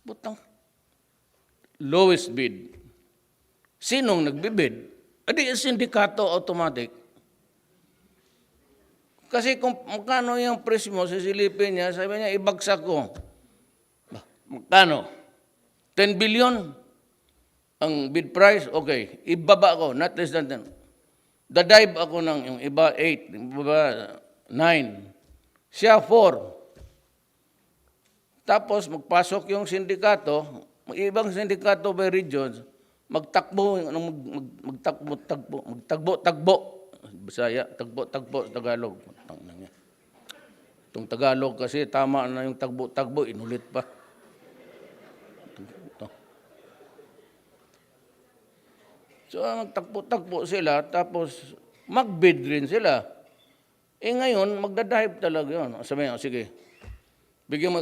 Butang. Lowest bid. Sinong nagbibid? Adi, sindikato automatic. Kasi kung magkano yung presyo mo, sisilipin niya, sabi niya, ibagsak ko. Magkano? 10 billion ang bid price? Okay. Ibaba ko, not less than 10. Dadive ako ng yung iba 8, yung iba 9. Siya 4. Tapos magpasok yung sindikato, ibang sindikato by regions, magtagbo. Bisaya, tagbo, Tagalog. Itong Tagalog kasi tama na yung tagbo, inulit pa. So, magtagbo sila, tapos magbid rin sila. Ngayon, magdadive talaga yun. Sabi niya, sige, bigyan mo